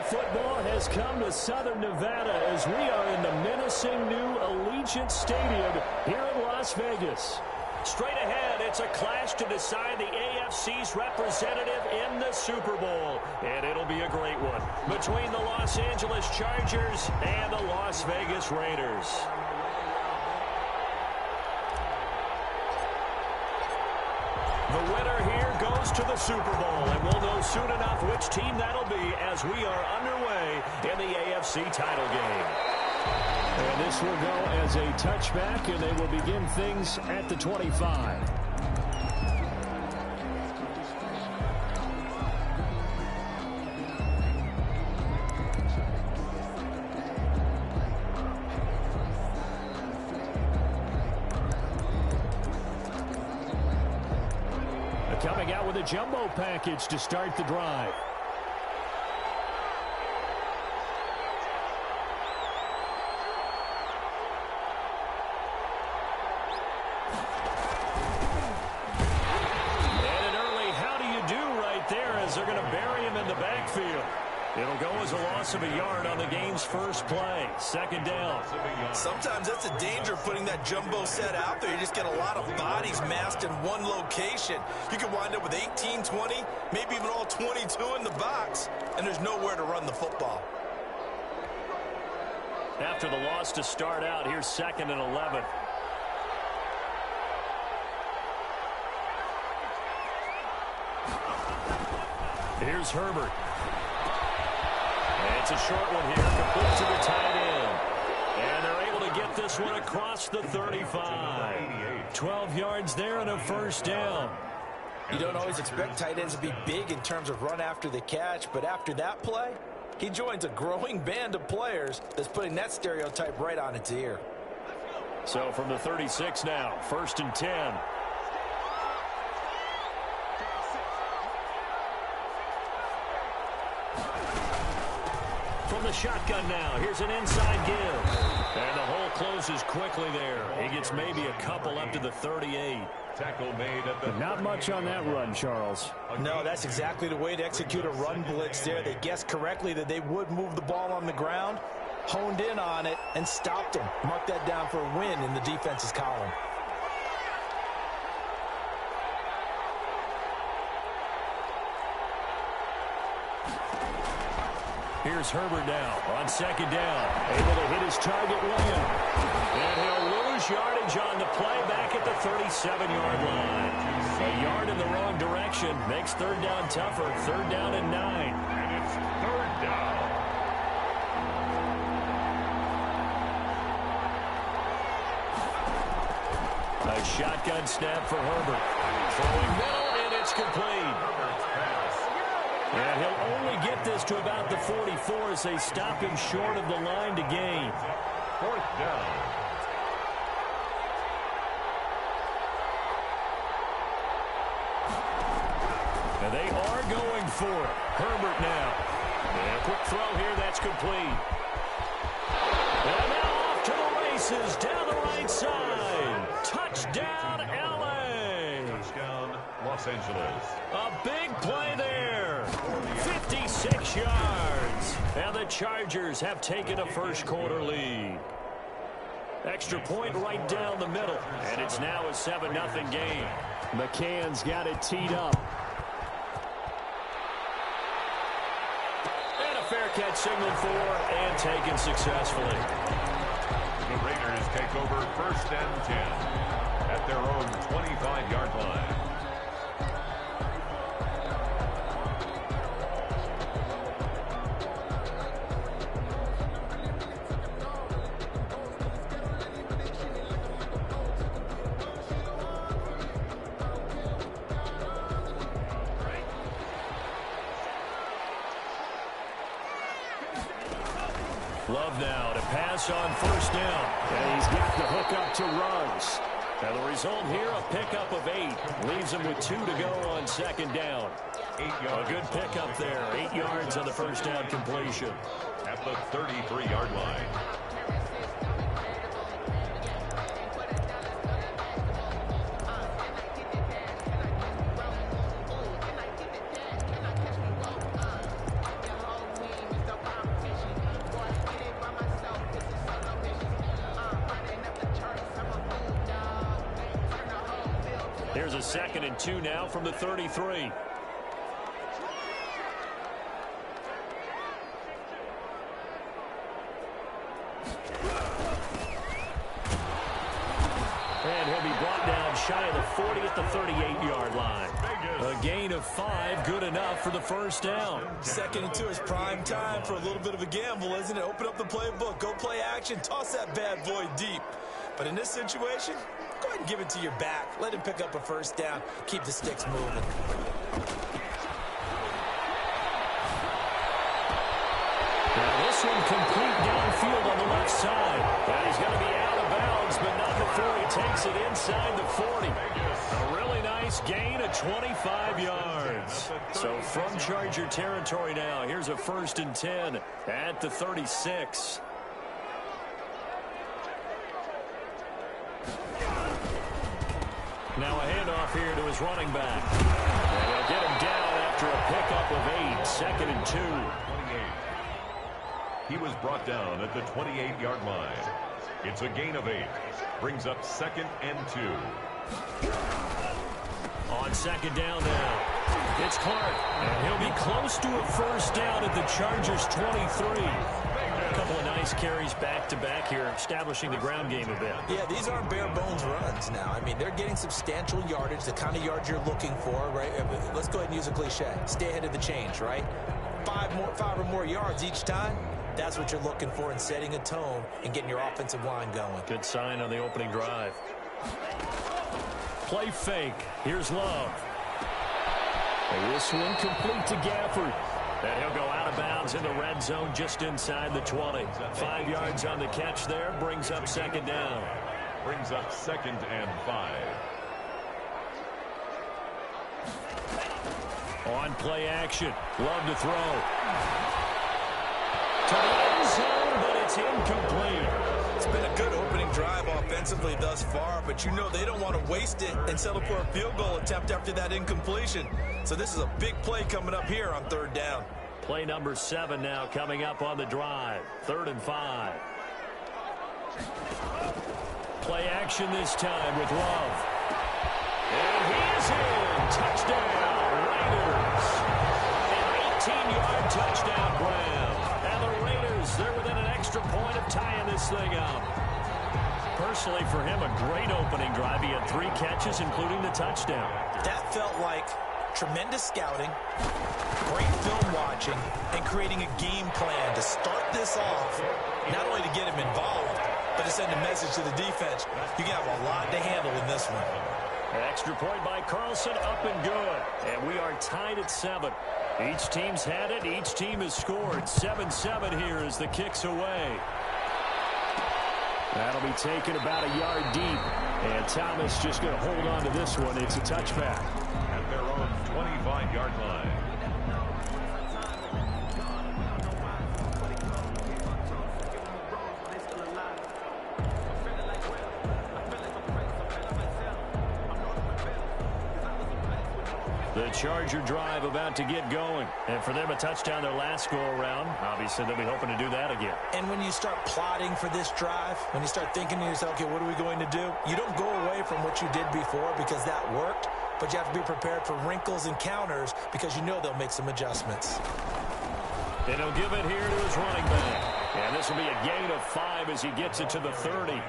football has come to Southern Nevada as we are in the menacing new Allegiant Stadium here in Las Vegas. Straight ahead, it's a clash to decide the AFC's representative in the Super Bowl. And it'll be a great one between the Los Angeles Chargers and the Las Vegas Raiders. The winner here goes to the Super Bowl, and we'll know soon enough which team that'll be as we are underway in the AFC title game. And this will go as a touchback, and they will begin things at the 25. Coming out with a jumbo package to start the drive. And an early how do you do right there as they're going to bury him in the backfield. It'll go as a loss of a yard on the game's first play. Second down. Sometimes that's the danger of putting that jumbo set out there. You just get a lot of bodies massed in one location. You can wind up with 18, 20, maybe even all 22 in the box, and there's nowhere to run the football. After the loss to start out, here's 2nd and 11. Here's Herbert. It's a short one here, complete to the tight end. And they're able to get this one across the 35. 12 yards there and a first down. You don't always expect tight ends to be big in terms of run after the catch, but after that play, he joins a growing band of players that's putting that stereotype right on its ear. So from the 36 now, 1st and 10. From the shotgun now, here's an inside give. And the hole closes quickly there. He gets maybe a couple up to the 38. Tackle made at the Not much on that run, Charles. No, that's exactly the way to execute a run blitz there. They guessed correctly that they would move the ball on the ground, honed in on it, and stopped him. Mark that down for a win in the defense's column. Here's Herbert now on 2nd down. Able to hit his target William. And he'll lose yardage on the play back at the 37-yard line. A yard in the wrong direction makes 3rd down tougher. 3rd down and 9. And it's 3rd down. A shotgun snap for Herbert. Throwing middle, and it's complete. And he'll only get this to about the 44 as they stop him short of the line to gain. 4th down. And they are going for it. Herbert now. And a quick throw here, that's complete. And now off to the races down the right side. Touchdown, L.A. Touchdown, Los Angeles. A big play there. 56 yards. And the Chargers have taken a first-quarter lead. Extra point right down the middle. And it's now a 7-0 game. McCann's got it teed up. And a fair catch signaled for and taken successfully. The Raiders take over 1st and 10 at their own 25-yard line. Love now to pass on 1st down. And he's got the hook up to Ruggs. And the result here, a pickup of 8. Leaves him with 2 to go on 2nd down. 8 yards. A good pickup there. 8 yards on the first down completion. At the 33-yard line. Here's a 2nd and 2 now from the 33. And he'll be brought down shy of the 40 at the 38-yard line. A gain of 5, good enough for the first down. 2nd and 2 is prime time for a little bit of a gamble, isn't it? Open up the playbook, go play action, toss that bad boy deep. But in this situation, go ahead and give it to your back. Let him pick up a first down. Keep the sticks moving. Now this one complete downfield on the left side. And he's going to be out of bounds, but not before he takes it inside the 40. A really nice gain of 25 yards. So from Charger territory now, here's a 1st and 10 at the 36. Now a handoff here to his running back. And they'll get him down after a pickup of 8. 2nd and 2. 28. He was brought down at the 28-yard line. It's a gain of 8. Brings up 2nd and 2. On 2nd down now, it's Clark. And he'll be close to a first down at the Chargers' 23. A couple of nice carries back-to-back here, establishing the ground game a bit. Yeah, these aren't bare-bones runs now. I mean, they're getting substantial yardage, the kind of yards you're looking for, right? Let's go ahead and use a cliche. Stay ahead of the change, right? 5 or more yards each time. That's what you're looking for in setting a tone and getting your offensive line going. Good sign on the opening drive. Play fake. Here's Love. And this one complete to Gafford. And he'll go out of bounds in the red zone just inside the 20. 5 yards on the catch there. Brings up 2nd down. Brings up 2nd and 5. On play action. Love to throw. To the end zone, but it's incomplete. It's been a good opening drive offensively thus far, but you know they don't want to waste it and settle for a field goal attempt after that incompletion. So this is a big play coming up here on 3rd down. Play number 7 now coming up on the drive. 3rd and 5. Play action this time with Love. And he is in. Touchdown, Raiders. An 18-yard touchdown grab. And the Raiders, they're within an extra point of tying this thing up. Personally, for him, a great opening drive. He had 3 catches, including the touchdown. That felt like tremendous scouting, great film watching, and creating a game plan to start this off, not only to get him involved, but to send a message to the defense. You have a lot to handle in this one. An extra point by Carlson, up and good. And we are tied at 7. Each team's had it. Each team has scored. 7-7 here as the kick's away. That'll be taken about a yard deep. And Thomas just going to hold on to this one. It's a touchback. At their own 25-yard line. The Charger drive about to get going. And for them, a touchdown their last go-around. Obviously, they'll be hoping to do that again. And when you start plotting for this drive, when you start thinking to yourself, okay, what are we going to do? You don't go away from what you did before because that worked, but you have to be prepared for wrinkles and counters because you know they'll make some adjustments. And he'll give it here to his running back. And this will be a gain of 5 as he gets it to the 30.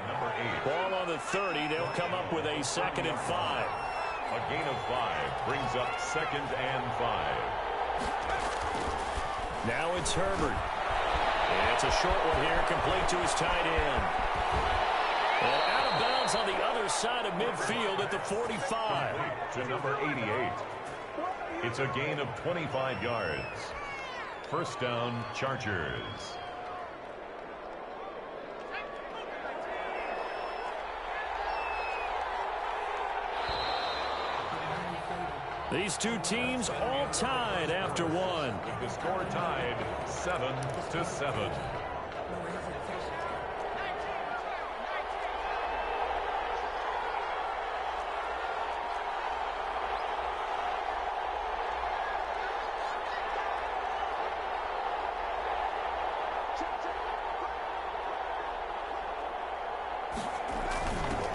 Ball on the 30. They'll come up with a 2nd and 5. A gain of 5 brings up 2nd and 5. Now it's Herbert. And it's a short one here, complete to his tight end. And out of bounds on the other side of midfield at the 45. To number 88. It's a gain of 25 yards. First down, Chargers. These two teams all tied after one. The score tied 7-7.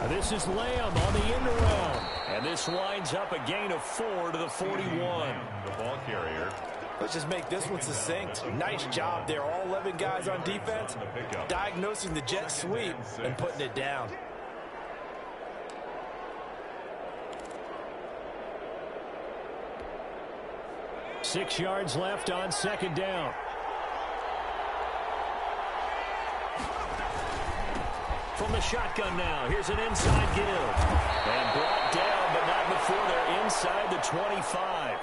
This is Lamb on the end around. And this winds up a gain of 4 to the 41. The ball carrier. Let's just make this one succinct. Nice job there. All 11 guys on defense diagnosing the jet sweep and putting it down. Six yards left on second down. From the shotgun now, here's an inside give. And brought down, but not before they're inside the 25.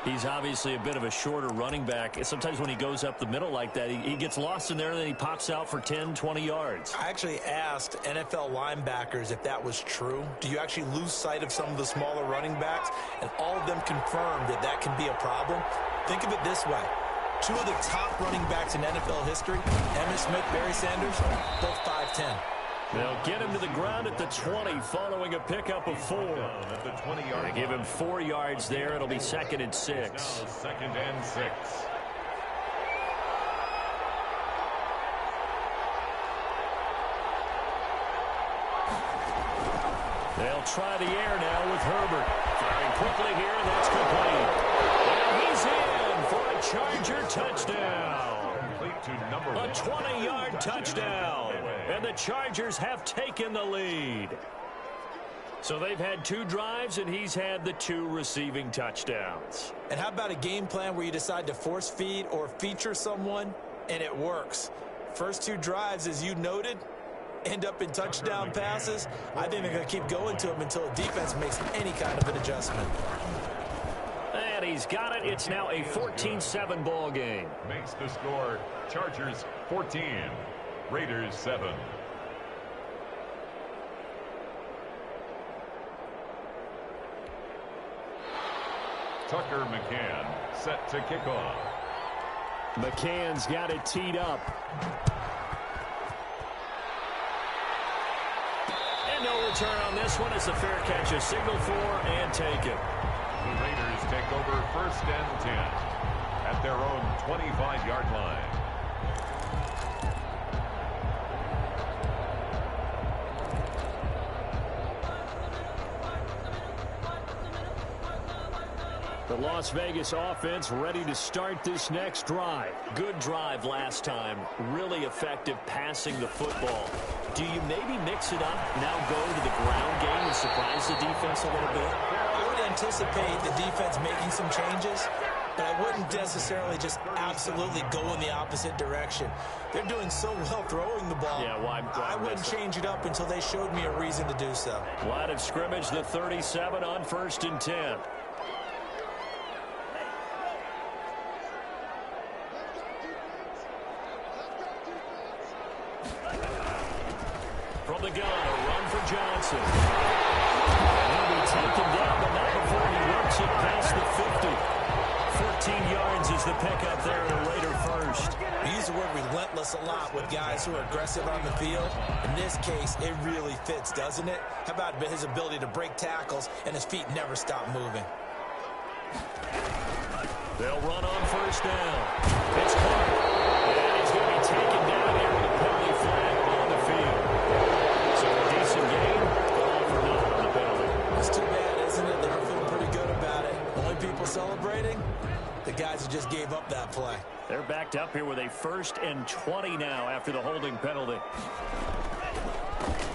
He's obviously a bit of a shorter running back. Sometimes when he goes up the middle like that, he gets lost in there, and then he pops out for 10, 20 yards. I actually asked NFL linebackers if that was true. Do you actually lose sight of some of the smaller running backs? And all of them confirmed that that can be a problem. Think of it this way. Two of the top running backs in NFL history, Emmitt Smith, Barry Sanders, both 5'10". They'll get him to the ground at the 20 following a pickup of 4. At the 20-yard They give him 4 yards there. It'll be 2nd and 6. Second and 6. They'll try the air now with Herbert. Firing quickly here, and that's complete. And he's in for a Charger touchdown. Complete to number 1. A 20-yard touchdown. And the Chargers have taken the lead. So they've had 2 drives, and he's had the 2 receiving touchdowns. And how about a game plan where you decide to force feed or feature someone, and it works? First 2 drives, as you noted, end up in touchdown passes. I think they're going to keep going to him until the defense makes any kind of an adjustment. And he's got it. It's now a 14-7 ball game. Makes the score Chargers 14, Raiders 7. Tucker McCann set to kick off. McCann's got it teed up. And no return on this one. It's a fair catch, a signal for and taken. The Raiders take over 1st and 10 at their own 25-yard line. The Las Vegas offense ready to start this next drive. Good drive last time. Really effective passing the football. Do you maybe mix it up, now go to the ground game and surprise the defense a little bit? I would anticipate the defense making some changes, but I wouldn't necessarily just absolutely go in the opposite direction. They're doing so well throwing the ball. Yeah, why I wouldn't change it up until they showed me a reason to do so. Line of scrimmage, the 37 on 1st and 10. From the gun, a run for Johnson. And he'll be taken down, but not before he works it past the 50. 14 yards is the pickup there at a Raider first. We use the word relentless a lot with guys who are aggressive on the field. In this case, it really fits, doesn't it? How about his ability to break tackles and his feet never stop moving? They'll run on 1st down. It's Clark. And he's going to be taken down here with a penalty flag on the field. So a decent game, but all for nothing on the penalty. It's too bad, isn't it? They're feeling pretty good about it. Only people celebrating? The guys who just gave up that play. They're backed up here with a 1st and 20 now after the holding penalty.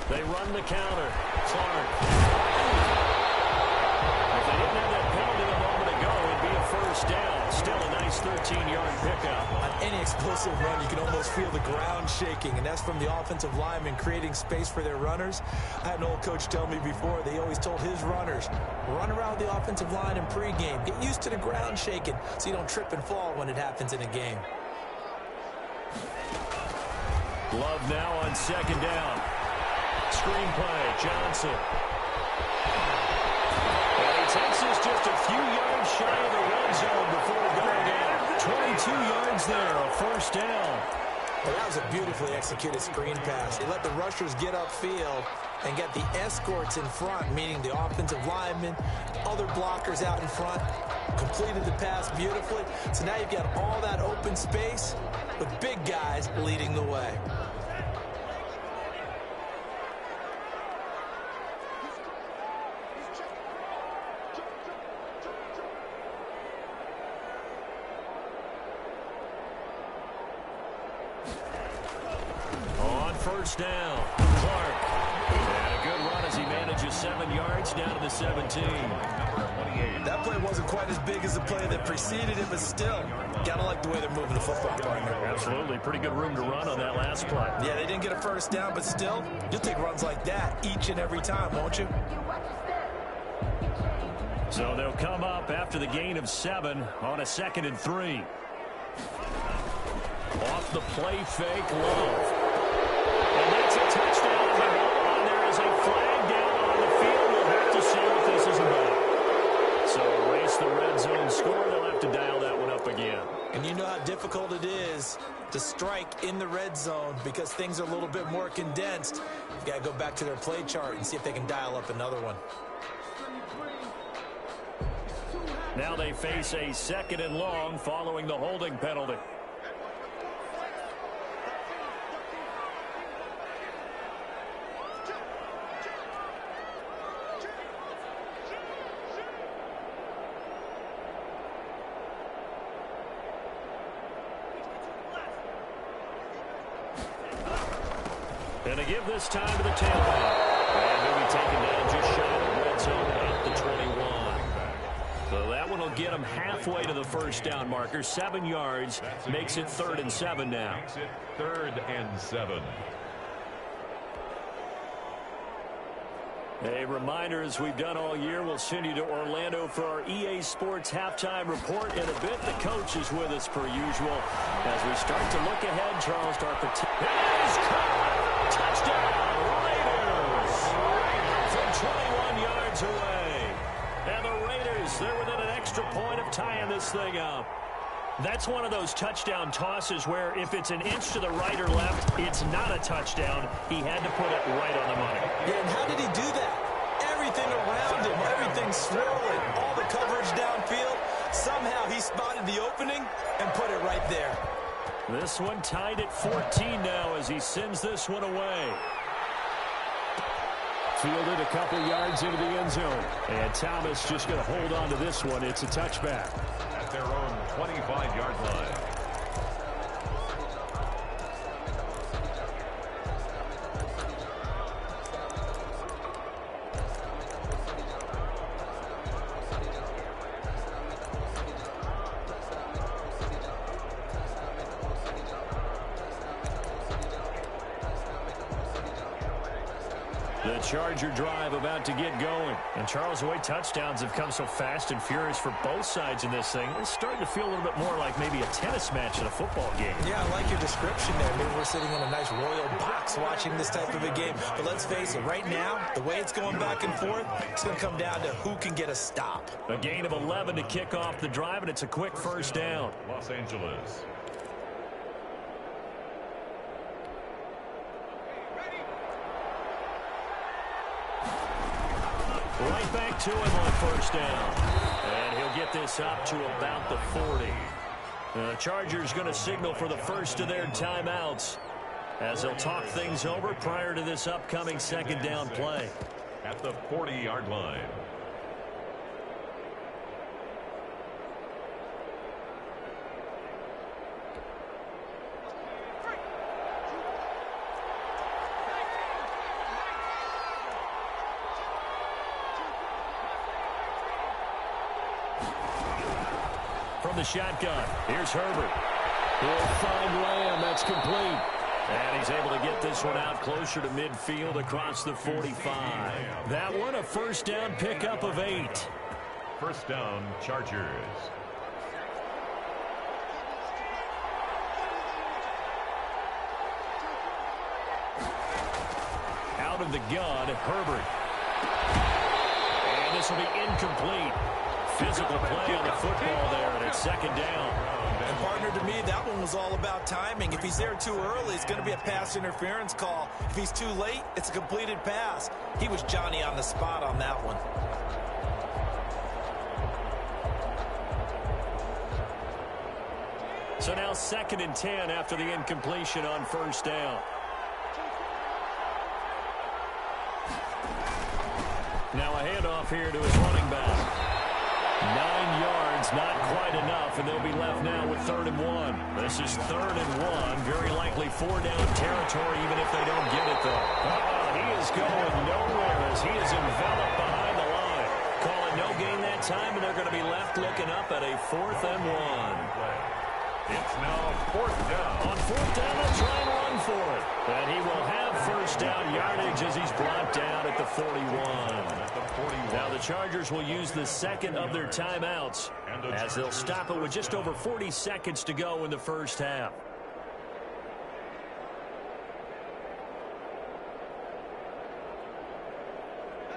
They run the counter. Clark. If they didn't have that penalty a moment ago, it'd be a 1st down. Still a nice 13-yard pickup. On any explosive run, you can almost feel the ground shaking, and that's from the offensive linemen creating space for their runners. I had an old coach tell me before, they always told his runners, run around the offensive line in pregame. Get used to the ground shaking so you don't trip and fall when it happens in a game. Love now on 2nd down. Screenplay, Johnson. And he takes us just a few yards shy of the red zone before going in. 22 yards there, a 1st down. Well, that was a beautifully executed screen pass. He let the rushers get upfield and get the escorts in front, meaning the offensive linemen, other blockers out in front, completed the pass beautifully. So now you've got all that open space with big guys leading the way. first down. Clark. And a good run as he manages 7 yards down to the 17. That play wasn't quite as big as the play that preceded it, but still, gotta like the way they're moving the football, partner. Absolutely. Pretty good room to run on that last play. Yeah, they didn't get a first down, but still, you'll take runs like that each and every time, won't you? So they'll come up after the gain of 7 on a 2nd and 3. Off the play fake, Love. And that's a touchdown of the ball, and there is a flag down on the field. We'll have to see what this is about. So erase the red zone score. They'll have to dial that one up again. And you know how difficult it is to strike in the red zone because things are a little bit more condensed. You've got to go back to their play chart and see if they can dial up another one. Now they face a 2nd and long following the holding penalty. And to give this time to the tailback. And he'll be taken down just shy of the red zone at the 21. So that one will get him halfway to the first down marker. 7 yards makes it 3rd and 7 now. Makes it 3rd and 7. A reminder, as we've done all year, we'll send you to Orlando for our EA Sports halftime report in a bit. The coach is with us per usual. As we start to look ahead, Charles Darpati. It is caught! Touchdown, Raiders! From 21 yards away. And the Raiders, they're within an extra point of tying this thing up. That's one of those touchdown tosses where if it's an inch to the right or left, it's not a touchdown. He had to put it right on the money. Yeah, and how did he do that? Everything around him, everything swirling, all the coverage downfield. Somehow he spotted the opening and put it right there. This one tied at 14 now as he sends this one away. Fielded a couple yards into the end zone. And Thomas just going to hold on to this one. It's a touchback. At their own 25-yard line. The Charger drive about to get going. And Charles, the way touchdowns have come so fast and furious for both sides in this thing, it's starting to feel a little bit more like maybe a tennis match in a football game. Yeah, I like your description there. Maybe we're sitting in a nice royal box watching this type of a game. But let's face it, right now, the way it's going back and forth, it's going to come down to who can get a stop. A gain of 11 to kick off the drive, and it's a quick first down. Los Angeles. Right back to him on first down. And he'll get this up to about the 40. The Chargers going to signal for the first of their timeouts as they'll talk things over prior to this upcoming 2nd down play. At the 40-yard line. From the shotgun, here's Herbert. He'll find Lamb. That's complete. And he's able to get this one out closer to midfield across the 45. That one, a first down pickup of 8. First down, Chargers. Out of the gun, Herbert. And this will be incomplete. Physical play on the football there, and it's 2nd down. And partner, to me, that one was all about timing. If he's there too early, it's going to be a pass interference call. If he's too late, it's a completed pass. He was Johnny on the spot on that one. So now 2nd and 10 after the incompletion on first down. Now a handoff here to his running back. 9 yards, not quite enough, and they'll be left now with 3rd and 1. This is 3rd and 1, very likely 4-down territory, even if they don't get it, though. He is going nowhere as he is enveloped behind the line. Call it no gain that time, and they're going to be left looking up at a 4th and 1. It's now 4th down. On 4th down, they'll try and run for it. And he will have 1st down yardage as he's brought down at the 41. Now the Chargers will use the 2nd of their timeouts as they'll stop it with just over 40 seconds to go in the 1st half.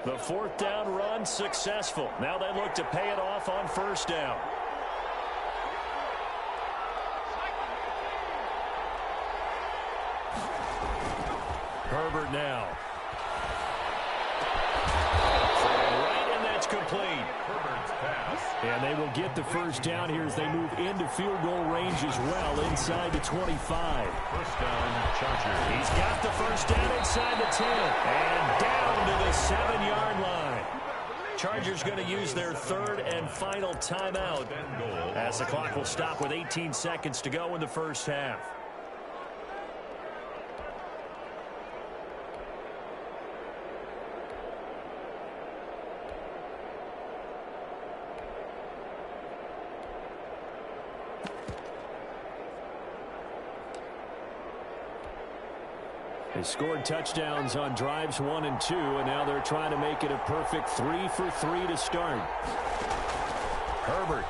The 4th down run successful. Now they look to pay it off on 1st down. Herbert now. Right, and that's complete. Herbert's pass. And they will get the 1st down here as they move into field goal range as well inside the 25. 1st down, Chargers. He's got the 1st down inside the 10 and down to the 7-yard line. Chargers going to use their 3rd and final timeout as the clock will stop with 18 seconds to go in the 1st half. They scored touchdowns on drives 1 and 2, and now they're trying to make it a perfect 3 for 3 to start. Herbert.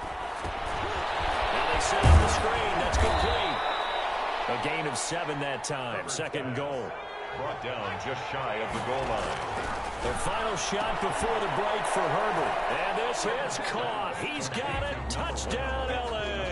Now they set up the screen. That's complete. A gain of 7 that time. 2nd and goal. Brought down just shy of the goal line. The final shot before the break for Herbert. And this is caught. He's got it. Touchdown, L.A.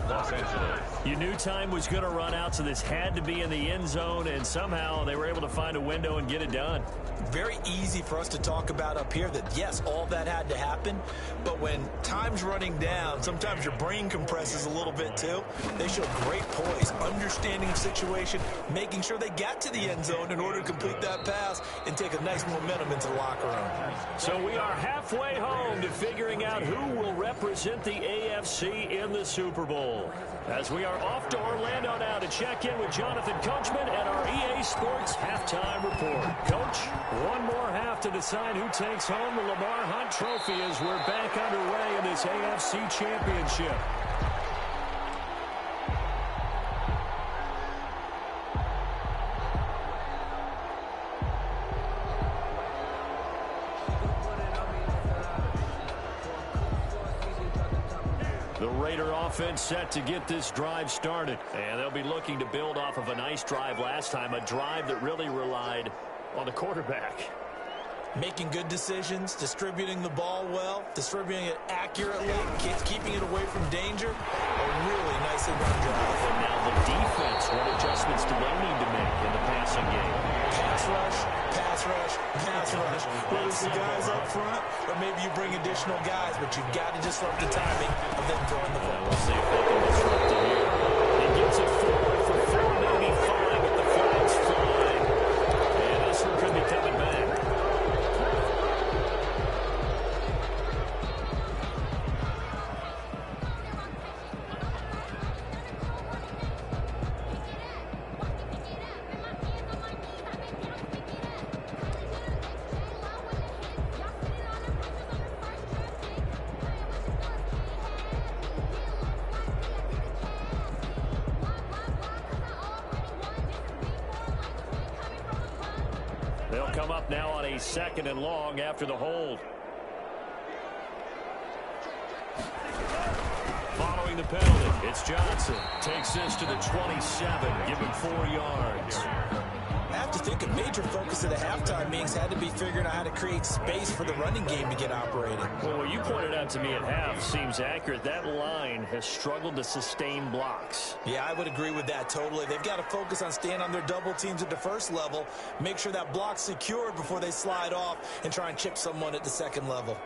Los Angeles. You knew time was going to run out, so this had to be in the end zone, and somehow they were able to find a window and get it done. Very easy for us to talk about up here that, yes, all that had to happen, but when time's running down, sometimes your brain compresses a little bit too. They showed great poise, understanding the situation, making sure they got to the end zone in order to complete that pass and take a nice momentum into the locker room. So we are halfway home to figuring out who will represent the AFC in the Super Bowl. As we are off to Orlando now to check in with Jonathan Coachman and our EA Sports halftime report. Coach, one more half to decide who takes home the Lamar Hunt Trophy as we're back underway in this AFC Championship. The Raider offense set to get this drive started. And they'll be looking to build off of a nice drive last time, a drive that really relied on the quarterback. Making good decisions, distributing the ball well, distributing it accurately, keeping it away from danger. A really nicely run drive. And now the defense, what adjustments do they need to make in the passing game? Pass rush, pass rush, pass rush. Whether it's the guys up front or maybe you bring additional guys, but you've got to disrupt the timing of them throwing the football. We'll see if they can disrupt it here. He gets it forward for 4, maybe 5, but the flag's flying. And this one could be coming back. They'll come up now on a 2nd and long after the hold. Following the penalty, it's Johnson. Takes this to the 27, give him 4 yards. I have to think a major focus of the halftime meetings had to be figuring out how to create space for the running game to get operating. Well, what you pointed out to me at half seems accurate. That line has struggled to sustain blocks. Yeah, I would agree with that totally. They've got to focus on staying on their double teams at the first level, make sure that block's secured before they slide off and try and chip someone at the 2nd level.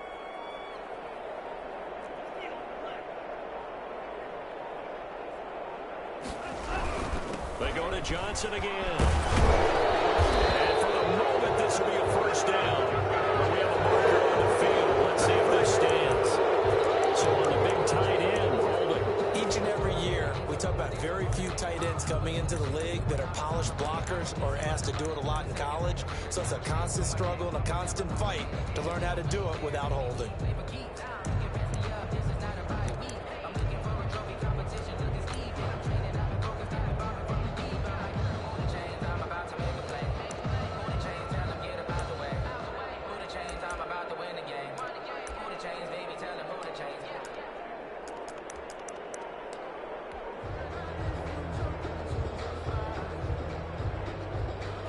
They go to Johnson again. And for the moment, this will be a 1st down. We have a marker on the field. Let's see if this stands. talk about very few tight ends coming into the league that are polished blockers or asked to do it a lot in college. So it's a constant struggle and a constant fight to learn how to do it without holding.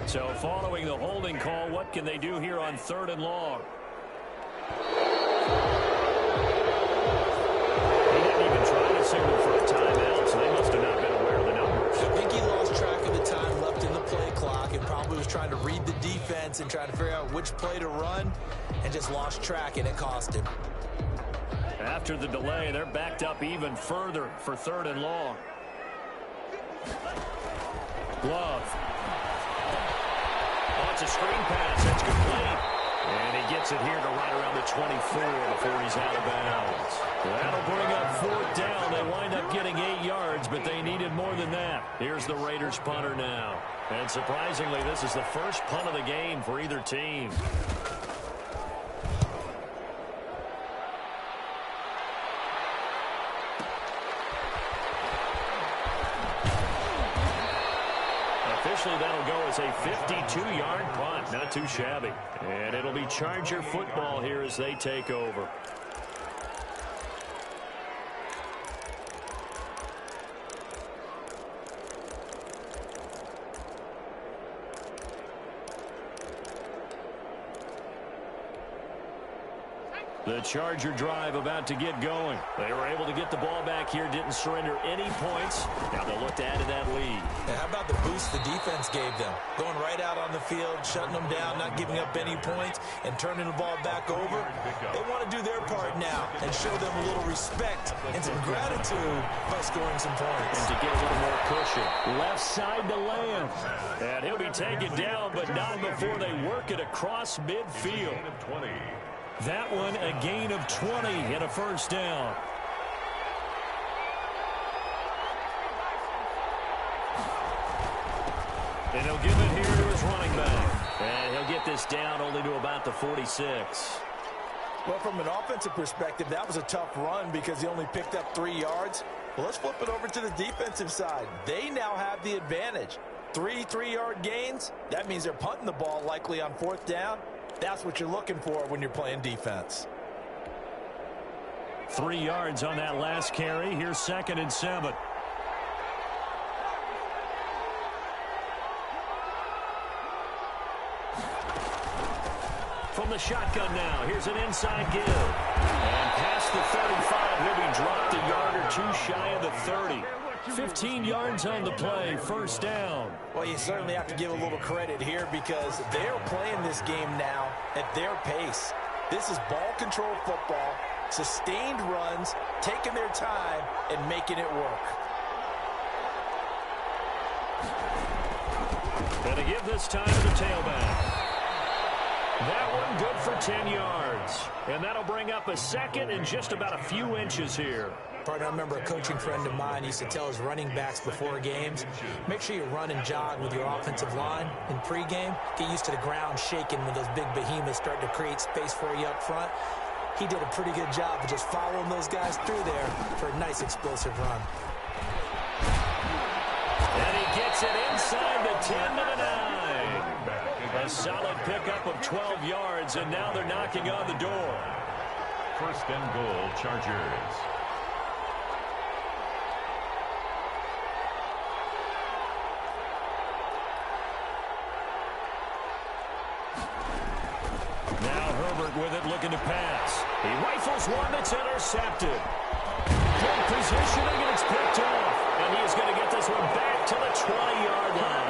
So following the holding call, what can they do here on 3rd and long? He didn't even try to signal for a timeout, so they must have not been aware of the numbers. I think he lost track of the time left in the play clock and probably was trying to read the defense and trying to figure out which play to run and just lost track, and it cost him. After the delay, they're backed up even further for 3rd and long. Love. Oh, it's a screen pass. That's complete. And he gets it here to right around the 24 before he's out of bounds. That'll bring up 4th down. They wind up getting 8 yards, but they needed more than that. Here's the Raiders punter now. And surprisingly, this is the first punt of the game for either team. Officially, that'll go as a 52-yard punt. Not too shabby. And it'll be Charger football here as they take over. The Charger drive about to get going. They were able to get the ball back here, didn't surrender any points. Now they'll look to add to that lead. And how about the boost the defense gave them? Going right out on the field, shutting them down, not giving up any points, and turning the ball back over. They want to do their part now and show them a little respect and some gratitude by scoring some points. And to get a little more cushion. Left side to Lamb. And he'll be taken down, but not before they work it across midfield. That one, a gain of 20 and a first down. And he'll give it here to his running back. And he'll get this down only to about the 46. Well, from an offensive perspective, that was a tough run because he only picked up 3 yards. Well, let's flip it over to the defensive side. They now have the advantage. 3 3-yard gains. That means they're punting the ball likely on 4th down. That's what you're looking for when you're playing defense. 3 yards on that last carry. Here's 2nd and 7. From the shotgun now. Here's an inside give. And past the 35, he'll be dropped a yard or 2 shy of the 30. 15 yards on the play, first down. Well, you certainly have to give a little credit here because they're playing this game now at their pace. This is ball control football, sustained runs, taking their time, and making it work. And to give this time to the tailback. That one good for 10 yards. And that'll bring up a 2nd and just about a few inches here. Partner, I remember a coaching friend of mine used to tell his running backs before games, make sure you run and jog with your offensive line in pregame. Get used to the ground shaking when those big behemoths start to create space for you up front. He did a pretty good job of just following those guys through there for a nice explosive run. And he gets it inside the 10 to the 9. A solid pickup of 12 yards, and now they're knocking on the door. 1st and goal, Chargers. Now Herbert with it, looking to pass. He rifles one that's intercepted. Good positioning, and it's picked off. And he is going to get this one back to the 20-yard line.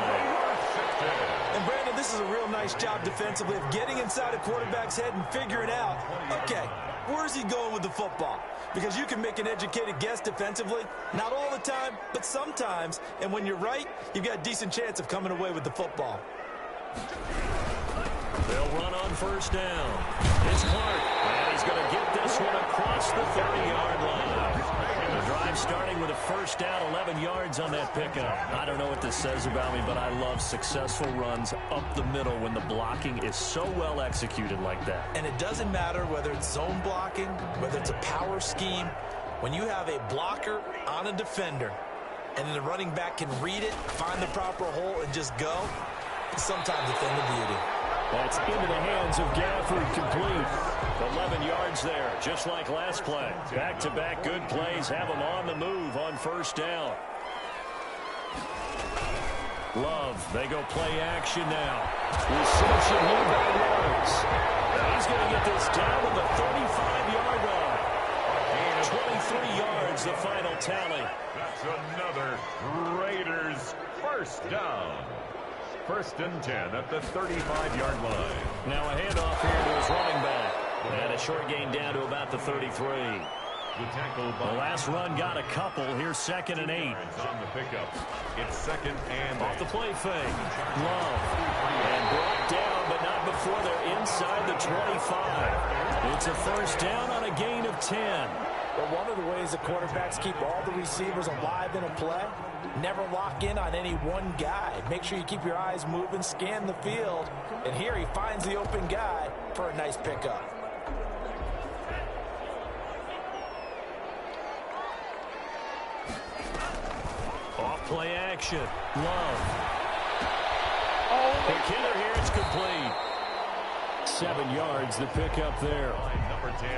And Brandon, this is a real nice job defensively of getting inside a quarterback's head and figuring out, okay, where's he going with the football? Because you can make an educated guess defensively. Not all the time, but sometimes. And when you're right, you've got a decent chance of coming away with the football. They'll run on 1st down. It's Clark, and he's going to get this one across the 30-yard line. The drive drive starting with a first down, 11 yards on that pickup. I don't know what this says about me, but I love successful runs up the middle when the blocking is so well executed like that. And it doesn't matter whether it's zone blocking, whether it's a power scheme. When you have a blocker on a defender and then the running back can read it, find the proper hole, and just go, it's sometimes a thing of beauty. That's into the hands of Gafford, complete. 11 yards there, just like last play. Back-to-back good plays have them on the move on first down. Love, they go play action now. Reception here by Lawrence. He's going to get this down to the 35-yard line. 23 yards, the final tally. That's another Raiders first down. First and 10 at the 35-yard line. Now a handoff here to his running back. And a short gain down to about the 33. The last run got a couple. Here's 2nd and 8. On the pickup. It's 2nd and off the play fake. Love. And brought down, but not before they're inside the 25. It's a first down on a gain of 10. But one of the ways the quarterbacks keep all the receivers alive in a play, never lock in on any one guy. Make sure you keep your eyes moving, scan the field. And here he finds the open guy for a nice pickup. Off play action. Love. The killer here, it's complete. 7 yards, the pickup there. Number 10.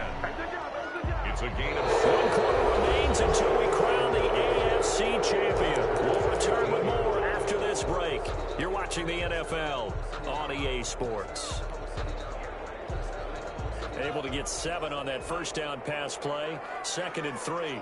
It's a gain of 6. 1 quarter remains until we crown the AFC champion. We'll return with more after this break. You're watching the NFL on EA Sports. Able to get 7 on that first down pass play. 2nd and 3.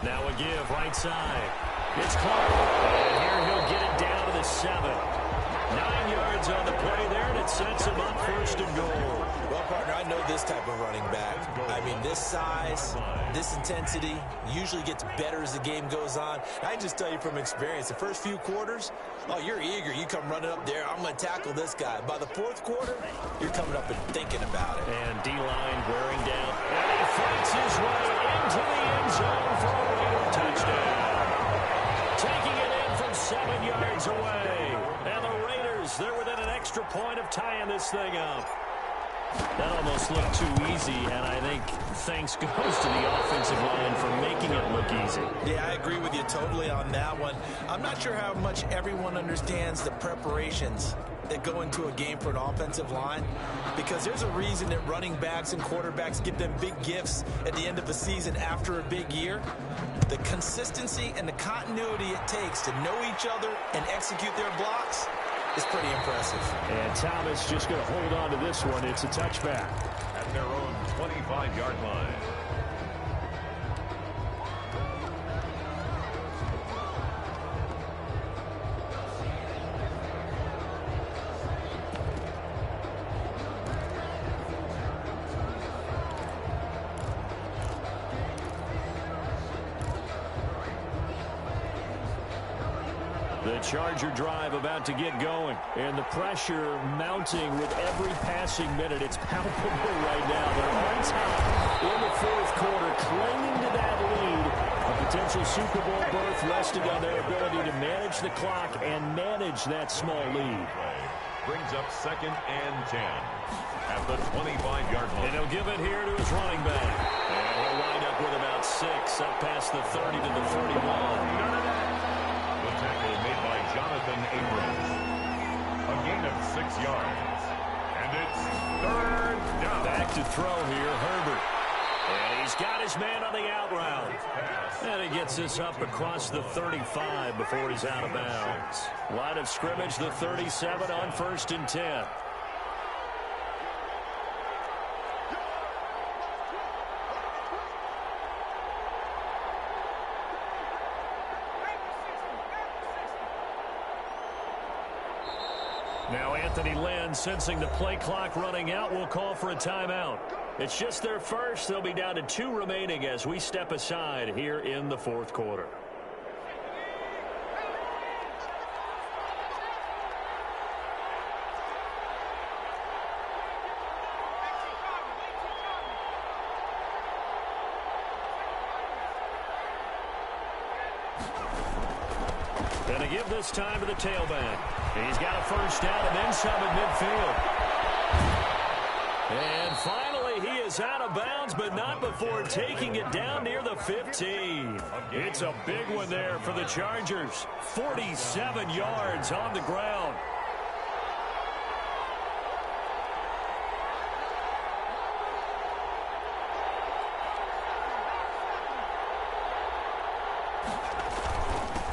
Now a give right side. It's Clark. And here he'll get it down to the 7. 9 yards on the play there, and it sets him up 1st and goal. Well, partner, I know this type of running back. I mean, this size, this intensity usually gets better as the game goes on. I can just tell you from experience, the first few quarters, oh, you're eager. You come running up there, I'm going to tackle this guy. By the 4th quarter, you're coming up and thinking about it. And D-line wearing down. And he fights his way into the end zone for a Raider touchdown. Taking it in from 7 yards away. And the Raiders, they're within an extra point of tying this thing up. That almost looked too easy, and I think thanks goes to the offensive line for making it look easy. Yeah, I agree with you totally on that one. I'm not sure how much everyone understands the preparations that go into a game for an offensive line, because there's a reason that running backs and quarterbacks get them big gifts at the end of a season after a big year. The consistency and the continuity it takes to know each other and execute their blocks is pretty impressive. And Thomas just going to hold on to this one. It's a touchback. At their own 25-yard line. The Charger drive about to get going, and the pressure mounting with every passing minute. It's palpable right now. They're on top in the 4th quarter, clinging to that lead. A potential Super Bowl berth resting on their ability to manage the clock and manage that small lead. Brings up 2nd and 10 at the 25-yard line. And he'll give it here to his running back. And he'll wind up with about 6 up past the 30 to the 31. Tackle made by Jonathan Abrams. A gain of 6 yards. And it's 3rd down. Back to throw here, Herbert. And he's got his man on the out route. And he gets this up across the 35 before he's out of bounds. Line of scrimmage, the 37 on 1st and 10. Now Anthony Lynn, sensing the play clock running out, will call for a timeout. It's just their first. They'll be down to 2 remaining as we step aside here in the 4th quarter. give this time to the tailback. He's got a first down and then some at midfield. And finally, he is out of bounds, but not before taking it down near the 15. It's a big one there for the Chargers. 47 yards on the ground.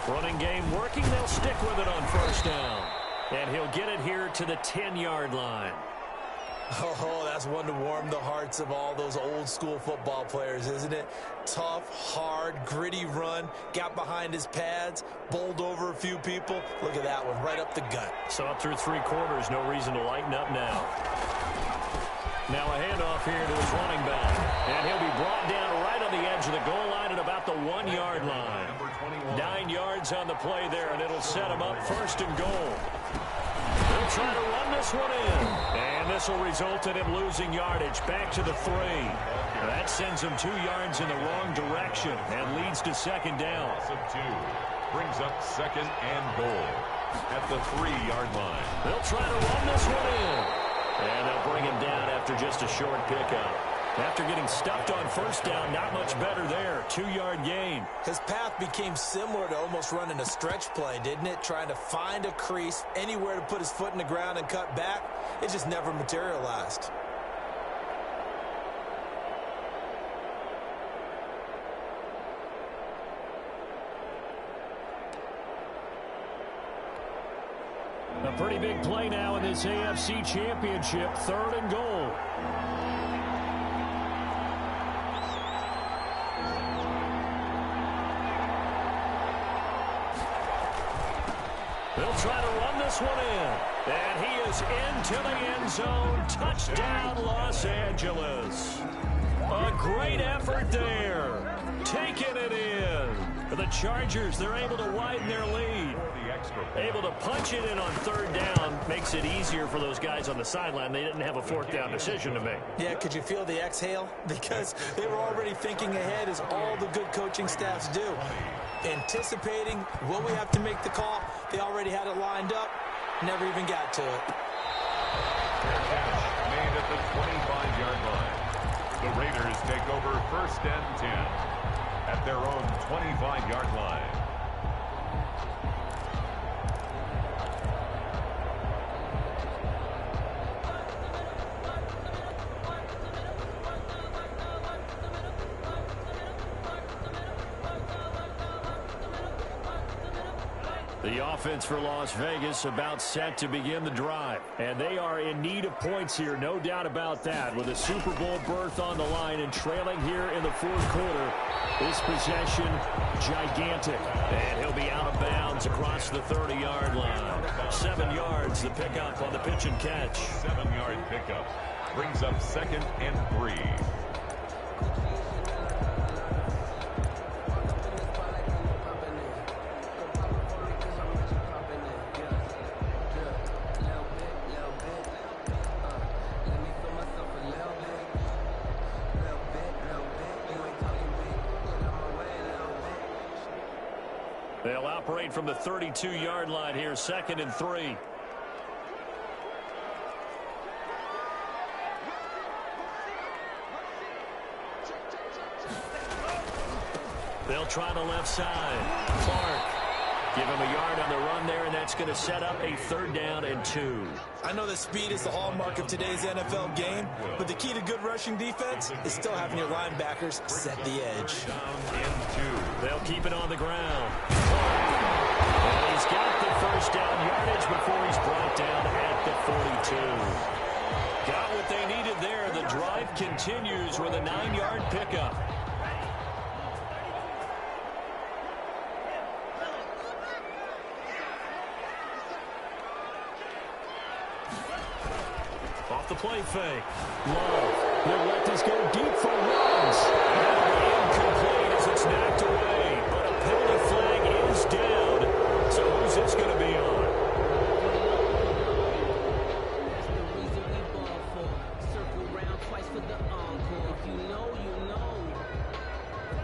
Running game working. They'll stick with it on first down. And he'll get it here to the 10-yard line. Oh, that's one to warm the hearts of all those old-school football players, isn't it? Tough, hard, gritty run. Got behind his pads, bowled over a few people. Look at that one, right up the gut. So up through 3 quarters, no reason to lighten up now. Now a handoff here to his running back. And he'll be brought down right on the edge of the goal line at about the 1-yard line. 9 yards on the play there, and it'll set him up first and goal. They'll try to run this one in. And this will result in him losing yardage back to the 3. That sends him 2 yards in the wrong direction and leads to second down. Loss of 2 brings up second and goal at the 3-yard line. They'll try to run this one in. And they'll bring him down after just a short pickup. After getting stuffed on first down, not much better there. 2-yard gain. His path became similar to almost running a stretch play, didn't it? Trying to find a crease, anywhere to put his foot in the ground and cut back. It just never materialized. A pretty big play now in this AFC Championship. 3rd and goal. They'll try to run this one in. And he is into the end zone. Touchdown, Los Angeles. A great effort there. Taking it in. For the Chargers, they're able to widen their lead. Able to punch it in on 3rd down. Makes it easier for those guys on the sideline. They didn't have a 4th down decision to make. Yeah, could you feel the exhale? Because they were already thinking ahead, as all the good coaching staffs do. Anticipating, will we have to make the call? They already had it lined up. Never even got to it. Made at the 25-yard line. The Raiders take over 1st and 10 at their own 25-yard line. The offense for Las Vegas about set to begin the drive. And they are in need of points here, no doubt about that. With a Super Bowl berth on the line and trailing here in the 4th quarter. This possession, gigantic. And he'll be out of bounds across the 30-yard line. 7 yards, the pickup on the pitch and catch. 7-yard pickup brings up 2nd and 3. They'll operate from the 32-yard line here, 2nd and 3. They'll try the left side. Clark. Give him a yard on the run there, and that's going to set up a 3rd down and 2. I know that speed is the hallmark of today's NFL game, but the key to good rushing defense is still having your linebackers set the edge. They'll keep it on the ground. And he's got the first down yardage before he's brought down at the 42. Got what they needed there. The drive continues with a 9-yard pickup. Off the play fake. Love. He'll let this go deep for runs. Incomplete as it's knocked away. But a penalty flag is down. So who's this going to be on?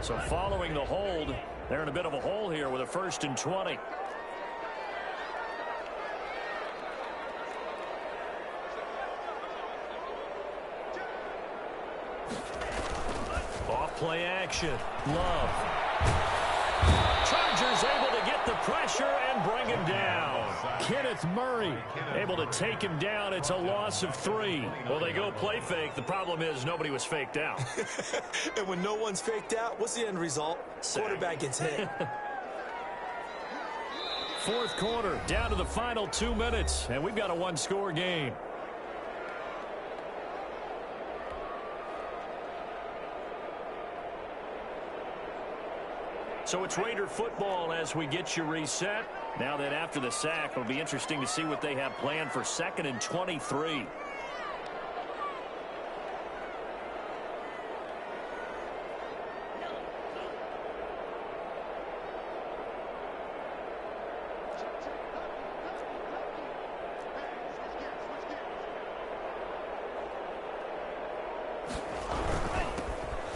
So following the hold, they're in a bit of a hole here with a 1st and 20. Play action. Love. Chargers able to get the pressure and bring him down. Kenneth Murray able to take him down. It's a loss of 3. Well, they go play fake. The problem is nobody was faked out. And when no one's faked out, what's the end result? Quarterback gets hit. Fourth quarter, down to the final 2 minutes, and we've got a one-score game. So it's Raider football as we get you reset. Now that after the sack, it'll be interesting to see what they have planned for 2nd and 23.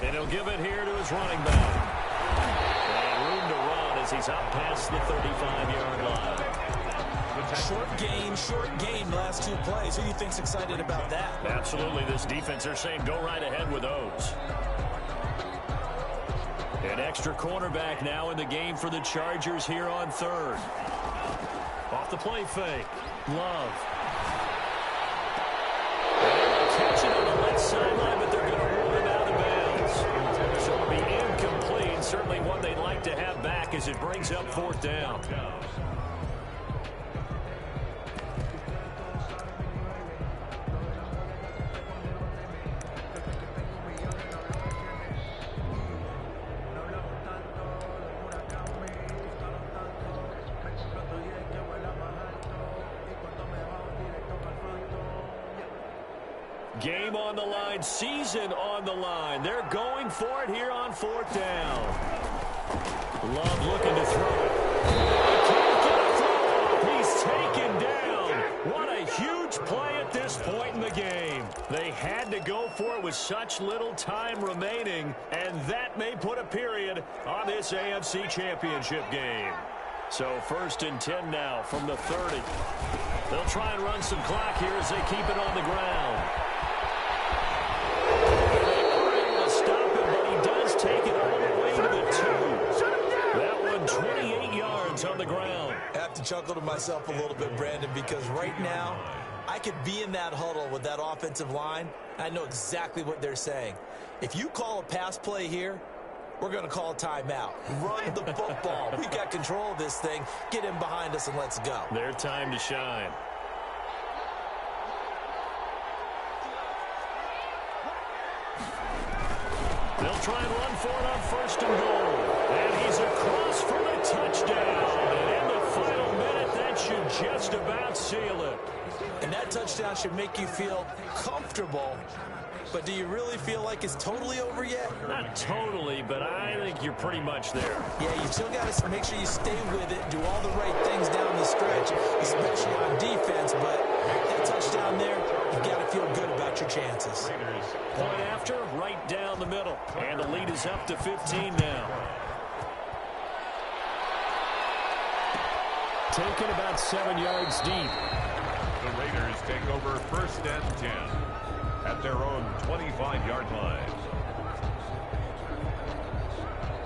And he'll give it here to his running back. He's up past the 35-yard line. Short gain, last 2 plays. Who do you think's excited about that? Absolutely. This defense, they're saying go right ahead with those. An extra cornerback now in the game for the Chargers here on 3rd. Off the play fake. Love. Catch it on the left sideline, but they're going to rule him out of bounds. So it'll be incomplete. Certainly one they'd like to have back as it brings up 4th down. Game on the line, season on the line. They're going for it here on 4th down. Love looking to throw it. Can't get a throw. He's taken down. What a huge play at this point in the game. They had to go for it with such little time remaining, and that may put a period on this AFC Championship game. So 1st and 10 now from the 30. They'll try and run some clock here as they keep it on the ground. Stop him, but he does take it all the way to the 2. That one, 28 yards on the ground. I have to chuckle to myself a little bit, Brandon, because right now I could be in that huddle with that offensive line. I know exactly what they're saying. If you call a pass play here, we're going to call a timeout. Run the football. We got control of this thing. Get him behind us and let's go. Their time to shine. They'll try and run for it on 1st and goal. And he's across for the touchdown. And in the final minute, that should just about seal it. And that touchdown should make you feel comfortable. But do you really feel like it's totally over yet? Not totally, but I think you're pretty much there. Yeah, you still got to make sure you stay with it, do all the right things down the stretch, especially on defense. But that touchdown there, you've got to feel good about your chances. Point after, right down the middle. And the lead is up to 15 now. Taken about 7 yards deep. The Raiders take over 1st and 10 at their own 25-yard line.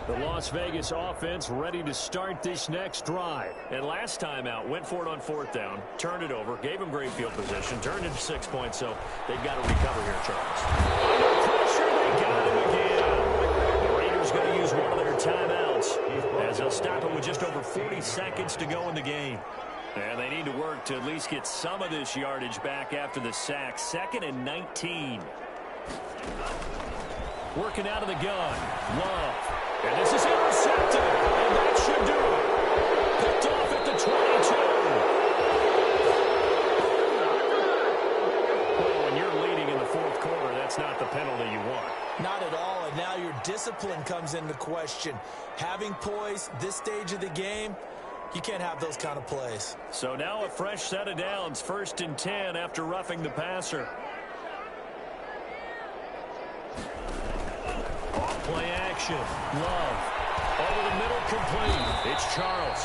The Las Vegas offense ready to start this next drive. And last time out, went for it on 4th down, turned it over, gave them great field position, turned into 6 points, so they've got to recover here, Charles. Under pressure, they got him again. The Raiders going to use one of their timeouts as they'll stop it with just over 40 seconds to go in the game. And they need to work to at least get some of this yardage back after the sack. 2nd and 19. Working out of the gun. Love. And this is intercepted. And that should do it. Picked off at the 22. Well, when you're leading in the 4th quarter, that's not the penalty you want. Not at all. And now your discipline comes into question. Having poise this stage of the game, you can't have those kind of plays. So now a fresh set of downs. 1st and 10 after roughing the passer. Play action. Love. Over the middle, complete. It's Charles.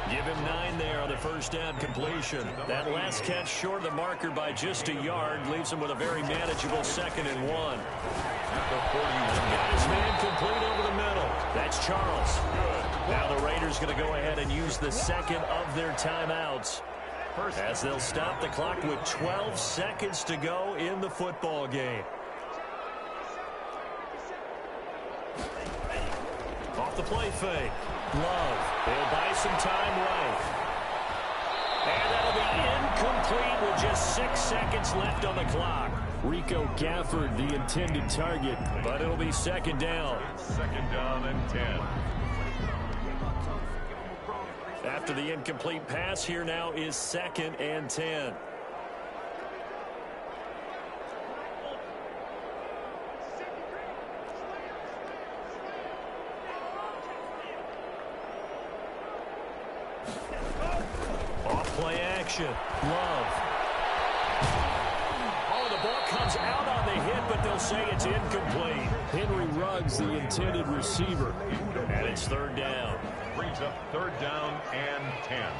Give him 9 there on the first down completion. That last catch short of the marker by just a yard leaves him with a very manageable 2nd and 1. Got his man complete over the middle. That's Charles. Now the Raiders going to go ahead and use the second of their timeouts, as they'll stop the clock with 12 seconds to go in the football game. Off the play fake. Love. They'll buy some time right. And that'll be incomplete with just 6 seconds left on the clock. Rico Gafford, the intended target, but it'll be 2nd down. 2nd down and 10. After the incomplete pass, here now is 2nd and 10. Off-play action. Love. Oh, the ball comes out on the hit, but they'll say it's incomplete. Henry Ruggs, the intended receiver. And it's 3rd down. Brings up 3rd down and 10.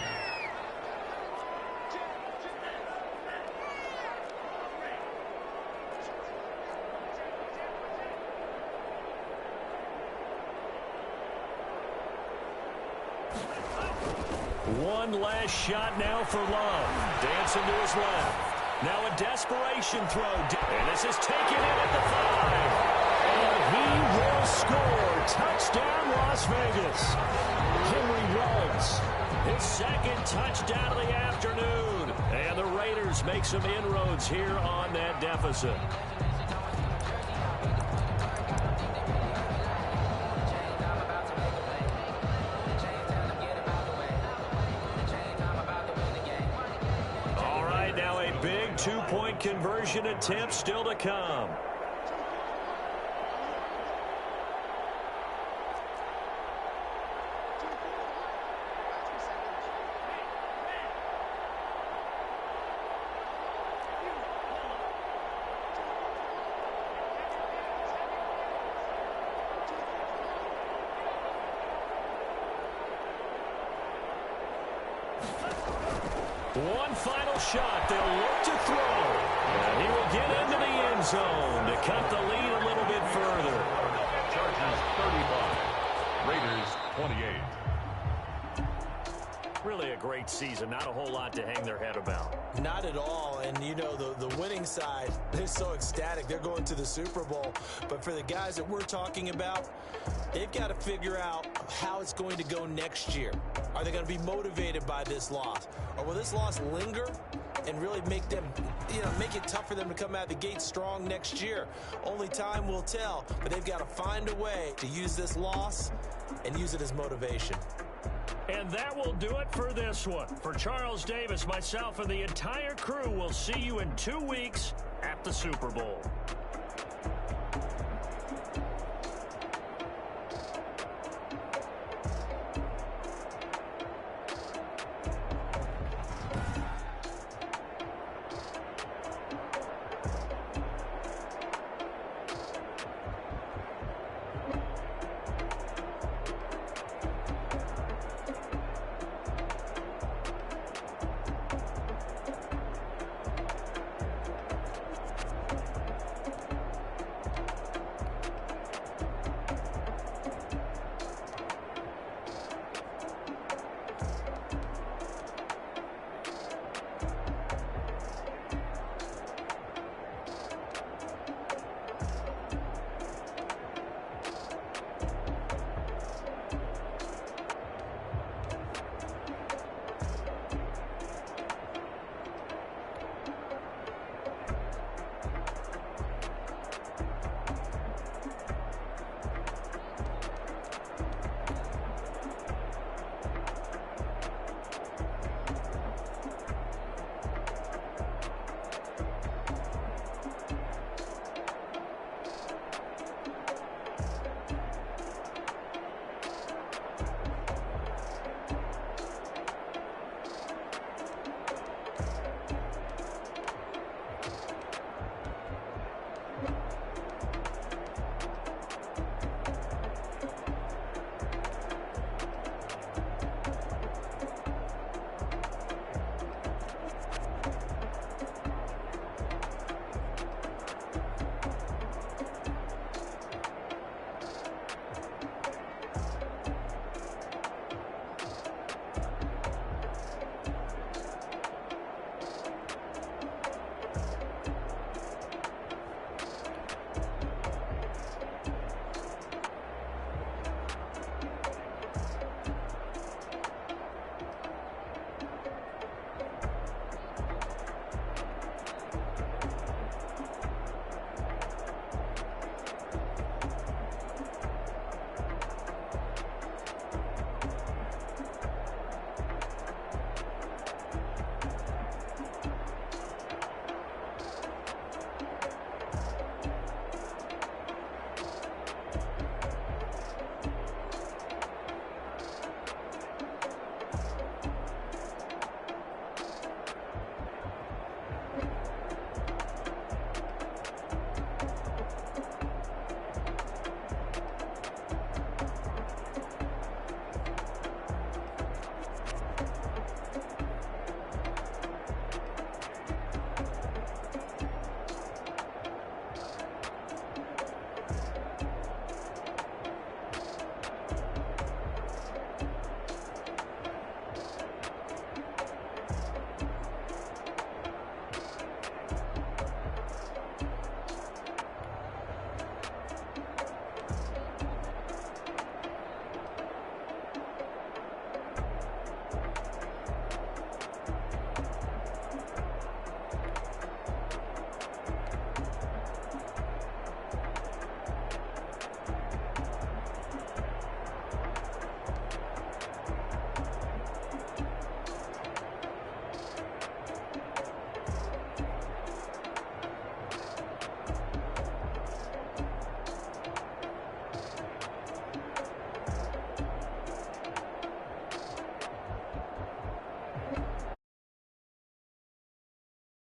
One last shot now for Love. Dancing to his left. Now a desperation throw. And this is taken in at the 5. And he will score. Touchdown, Las Vegas. Henry Ruggs, his 2nd touchdown of the afternoon. And the Raiders make some inroads here on that deficit. All right, now a big 2-point conversion attempt still to come. One final shot. They'll look to throw. And he will get into the end zone to cut the lead a little bit further. Chargers 35. Raiders 28. Really a great season. Not a whole lot to hang their head about. Not at all. And, you know, the winning side, they're so ecstatic. They're going to the Super Bowl. But for the guys that we're talking about, they've got to figure out how it's going to go next year. Are they going to be motivated by this loss? Or will this loss linger and really make them, make it tough for them to come out the gate strong next year? Only time will tell. But they've got to find a way to use this loss and use it as motivation. And that will do it for this one. For Charles Davis, myself, and the entire crew, we'll see you in 2 weeks at the Super Bowl.